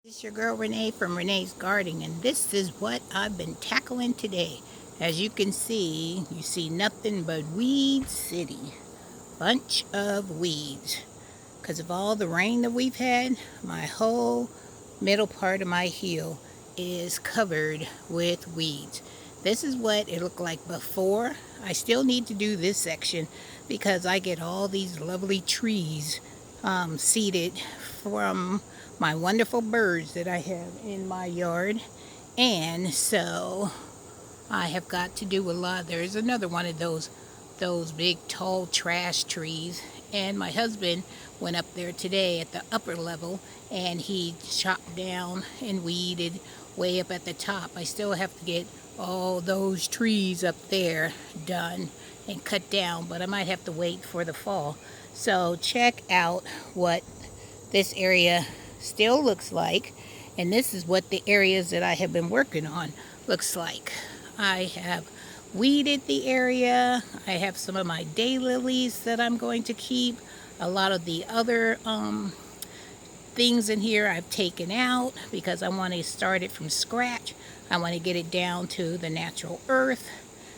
This is your girl Renee from Renee's Gardening, and this is what I've been tackling today. As you can see, you see nothing but Weed City. Bunch of weeds. Because of all the rain that we've had, my whole middle part of my heel is covered with weeds. This is what it looked like before. I still need to do this section because I get all these lovely trees seeded from my wonderful birds that I have in my yard. And so I have got to do a lot. There's another one of those big tall trash trees, and my husband went up there today at the upper level and he chopped down and weeded way up at the top. I still have to get all those trees up there done and cut down, but I might have to wait for the fall. So check out what this area still looks like, and this is what the areas that I have been working on looks like. I have weeded the area. I have some of my daylilies that I'm going to keep. A lot of the other things in here I've taken out because I want to start it from scratch. I want to get it down to the natural earth.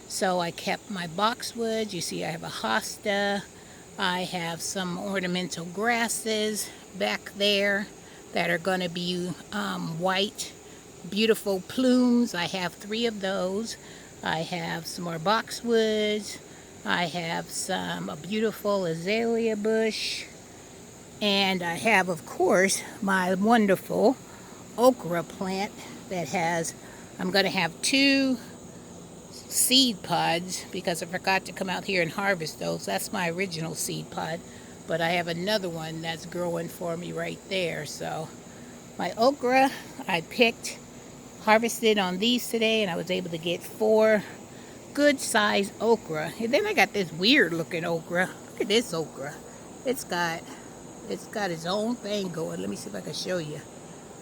So I kept my boxwoods. You see I have a hosta. I have some ornamental grasses back there that are going to be white, beautiful plumes. I have 3 of those. I have some more boxwoods. I have a beautiful azalea bush. And I have, of course, my wonderful okra plant that I'm going to have 2 seed pods because I forgot to come out here and harvest those. That's my original seed pod. But I have another one that's growing for me right there. So my okra, I harvested on these today, and I was able to get 4 good sized okra. And then I got this weird looking okra. Look at this okra. It's got its own thing going. Let me see if I can show you.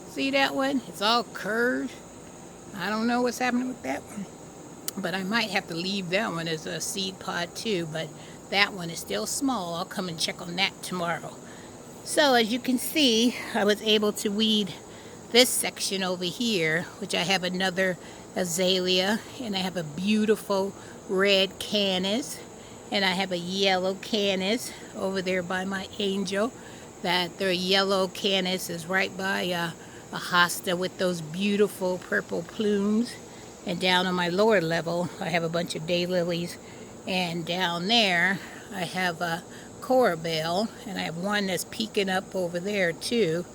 See that one? It's all curved. I don't know what's happening with that one, but I might have to leave that one as a seed pod too. But that one is still small. I'll come and check on that tomorrow. So as you can see, I was able to weed this section over here, which I have another azalea, and I have a beautiful red canis, and I have a yellow canis over there by my angel. That the yellow canis is right by a hosta with those beautiful purple plumes. And down on my lower level, I have a bunch of daylilies, and down there I have a corabelle, and I have one that's peeking up over there too.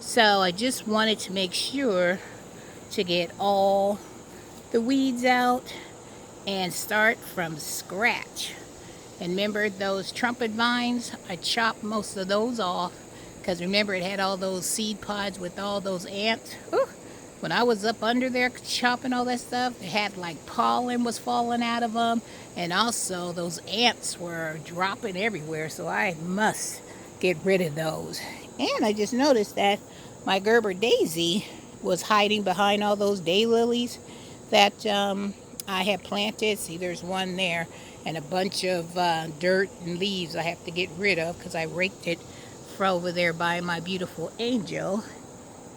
So I just wanted to make sure to get all the weeds out and start from scratch. And remember those trumpet vines? I chopped most of those off because remember it had all those seed pods with all those ants. Whew. When I was up under there chopping all that stuff, it had like pollen was falling out of them, and also those ants were dropping everywhere, so I must get rid of those. And I just noticed that my Gerber daisy was hiding behind all those daylilies that I had planted. See, there's one there, and a bunch of dirt and leaves I have to get rid of because I raked it from over there by my beautiful angel.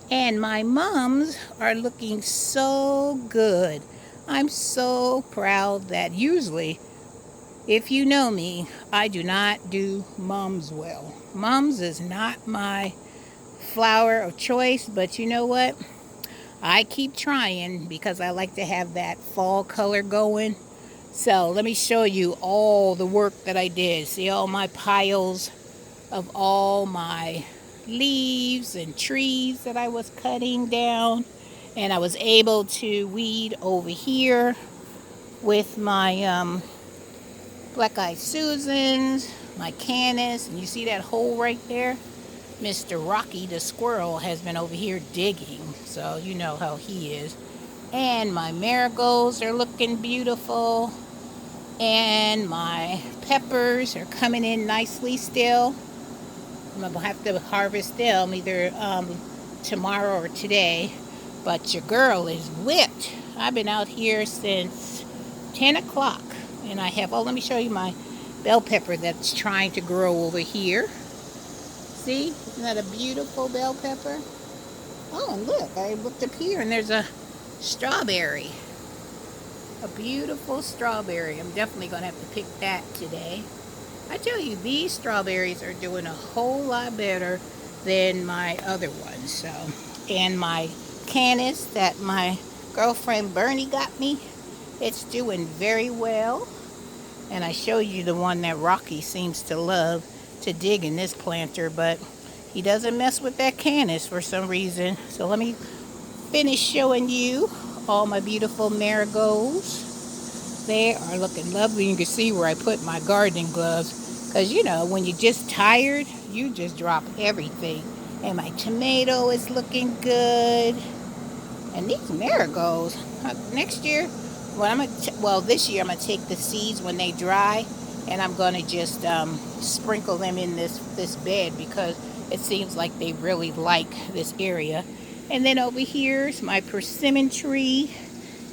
And my mums are looking so good. I'm so proud that usually, if you know me, I do not do mums well. Mums is not my flower of choice, but you know what? I keep trying because I like to have that fall color going. So let me show you all the work that I did. See all my piles of all my leaves and trees that I was cutting down. And I was able to weed over here with my black-eyed Susans, my canis. And you see that hole right there? Mr. Rocky the squirrel has been over here digging, so you know how he is. And my marigolds are looking beautiful, and my peppers are coming in nicely still. I'm gonna have to harvest them either tomorrow or today, but your girl is whipped. I've been out here since 10 o'clock, and I have, let me show you my bell pepper that's trying to grow over here. See, isn't that a beautiful bell pepper? Oh, and look, I looked up here and there's a strawberry. A beautiful strawberry. I'm definitely going to have to pick that today. I tell you, these strawberries are doing a whole lot better than my other ones. So, and my canis that my girlfriend Bernie got me, it's doing very well. And I showed you the one that Rocky seems to love to dig in this planter, but he doesn't mess with that canis for some reason. So let me finish showing you all my beautiful marigolds. They are looking lovely. You can see where I put my gardening gloves. Because, you know, when you're just tired, you just drop everything. And my tomato is looking good. And these marigolds, next year, this year I'm going to take the seeds when they dry. And I'm going to just sprinkle them in this bed because it seems like they really like this area. And then over here is my persimmon tree.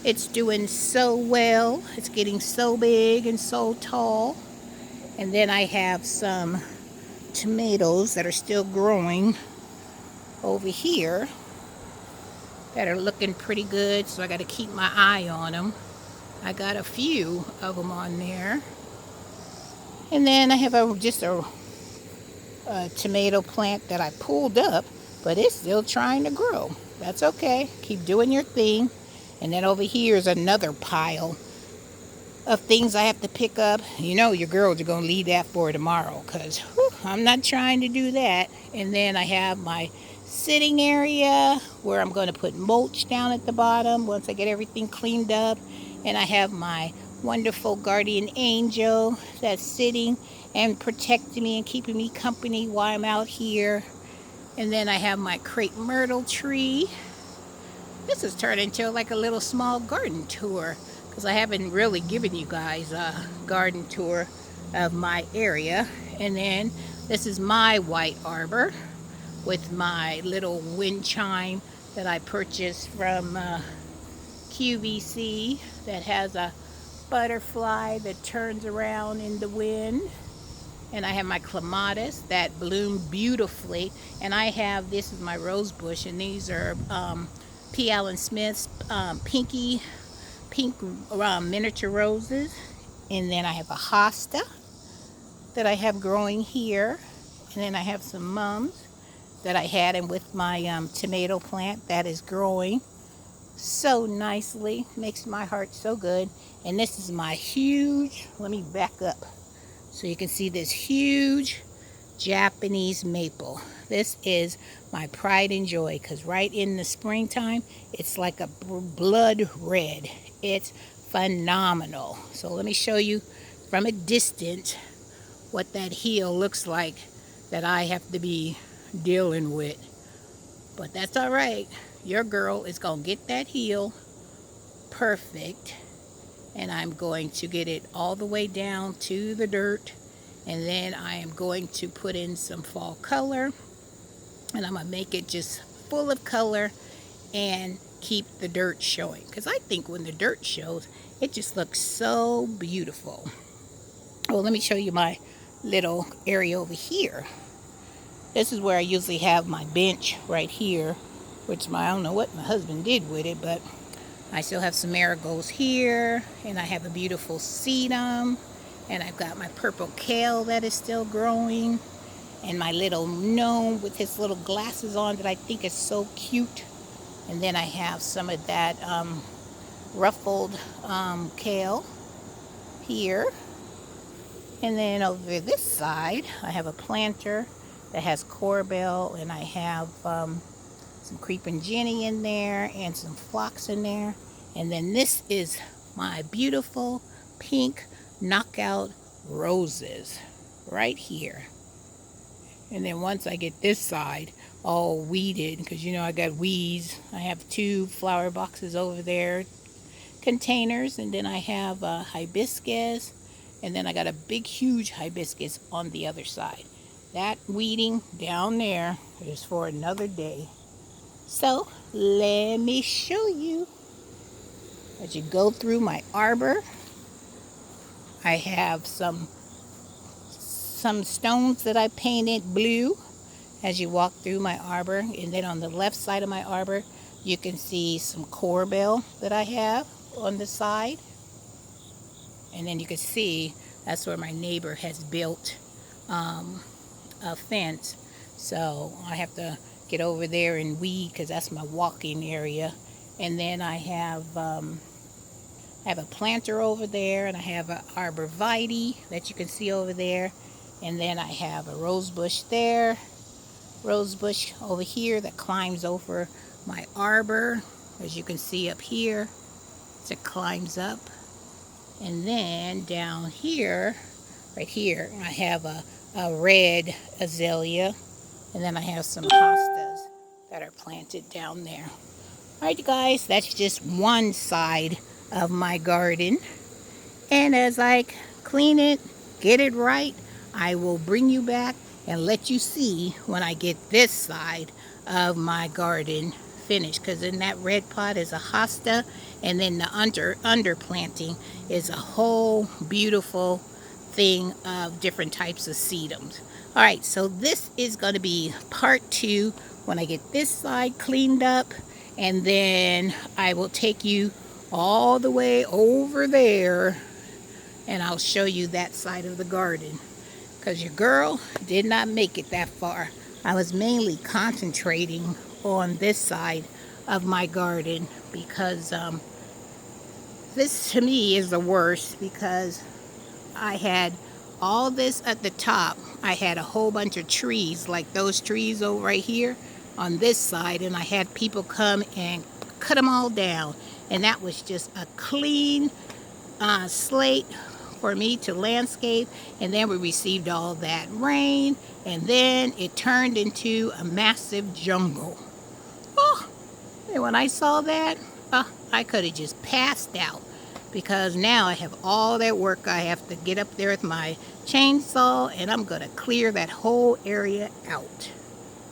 It's doing so well. It's getting so big and so tall. And then I have some tomatoes that are still growing over here that are looking pretty good. So I got to keep my eye on them. I got a few of them on there. And then I have just a tomato plant that I pulled up, but it's still trying to grow. That's okay. Keep doing your thing. And then over here is another pile of things I have to pick up. You know your girls are going to leave that for tomorrow because I'm not trying to do that. And then I have my sitting area where I'm going to put mulch down at the bottom once I get everything cleaned up. And I have my wonderful guardian angel that's sitting and protecting me and keeping me company while I'm out here. And then I have my crepe myrtle tree. This has turned into like a little small garden tour because I haven't really given you guys a garden tour of my area. And then this is my white arbor with my little wind chime that I purchased from QVC that has a butterfly that turns around in the wind. And I have my clematis that bloom beautifully. And I have, this is my rose bush, and these are P. Allen Smith's pink miniature roses. And then I have a hosta that I have growing here. And then I have some mums that I had in with my tomato plant that is growing so nicely. Makes my heart so good. And this is my huge, let me back up so you can see this huge Japanese maple. This is my pride and joy because right in the springtime, it's like a blood red. It's phenomenal. So let me show you from a distance what that heel looks like that I have to be dealing with. But that's all right. Your girl is going to get that heel perfect. And I'm going to get it all the way down to the dirt. And then I am going to put in some fall color. And I'm going to make it just full of color and keep the dirt showing. Because I think when the dirt shows, it just looks so beautiful. Well, let me show you my little area over here. This is where I usually have my bench right here. Which I don't know what my husband did with it, but I still have some marigolds here, and I have a beautiful sedum, and I've got my purple kale that is still growing, and my little gnome with his little glasses on that I think is so cute. And then I have some of that ruffled kale here. And then over this side, I have a planter that has corbel, and I have some creeping Jenny in there and some phlox in there. And then this is my beautiful pink knockout roses right here. And then once I get this side all weeded, because you know I got weeds, I have 2 flower boxes over there, containers, and then I have a hibiscus, and then I got a big huge hibiscus on the other side. That weeding down there is for another day. So let me show you. As you go through my arbor, I have some stones that I painted blue, as you walk through my arbor. And then on the left side of my arbor, you can see some corbel that I have on the side. And then you can see that's where my neighbor has built a fence. So I have to get over there and weed because that's my walking area. And then I have a planter over there, and I have an arborvitae that you can see over there. And then I have a rose bush there, rose bush over here that climbs over my arbor, as you can see up here. It climbs up. And then down here, right here, I have a red azalea. And then I have some hostas that are planted down there. Alright guys, that's just one side of my garden. And as I clean it, get it right, I will bring you back and let you see when I get this side of my garden finished. Because in that red pot is a hosta, and then the underplanting is a whole beautiful thing of different types of sedums. Alright, so this is going to be part 2 when I get this side cleaned up, and then I will take you all the way over there and I'll show you that side of the garden, because your girl did not make it that far. I was mainly concentrating on this side of my garden because this to me is the worst, because I had all this at the top. I had a whole bunch of trees, like those trees over right here on this side, and I had people come and cut them all down, and that was just a clean slate for me to landscape. And then we received all that rain, and then it turned into a massive jungle. Oh, and when I saw that, I could have just passed out, because now I have all that work. I have to get up there with my chainsaw, and I'm going to clear that whole area out.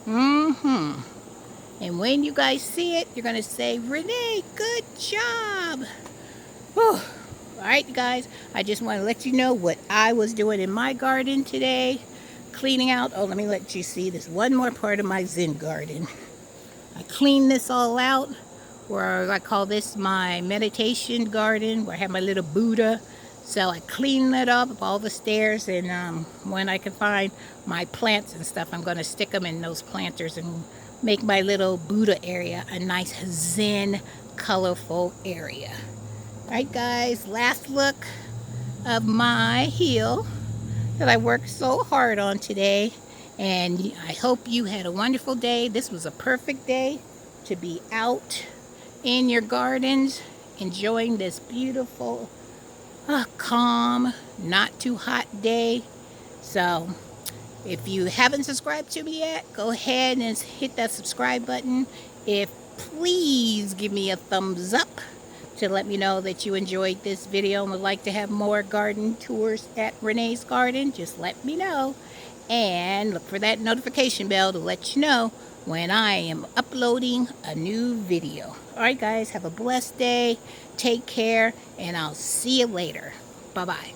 And when you guys see it, you're going to say, Renee, good job. Whew. Alright guys, I just want to let you know what I was doing in my garden today. Cleaning out, let me let you see this one more part of my Zen garden. I cleaned this all out, where I call this my meditation garden, where I have my little Buddha. So I cleaned it up, all the stairs, and when I can find my plants and stuff, I'm going to stick them in those planters and make my little Buddha area a nice Zen, colorful area. Alright guys, last look of my hill that I worked so hard on today. And I hope you had a wonderful day. This was a perfect day to be out in your gardens, enjoying this beautiful, calm, not too hot day. So if you haven't subscribed to me yet, go ahead and hit that subscribe button. Please give me a thumbs up to let me know that you enjoyed this video and would like to have more garden tours at Renee's Garden. Just let me know, and look for that notification bell to let you know when I am uploading a new video. Alright guys, have a blessed day, take care, and I'll see you later. Bye bye.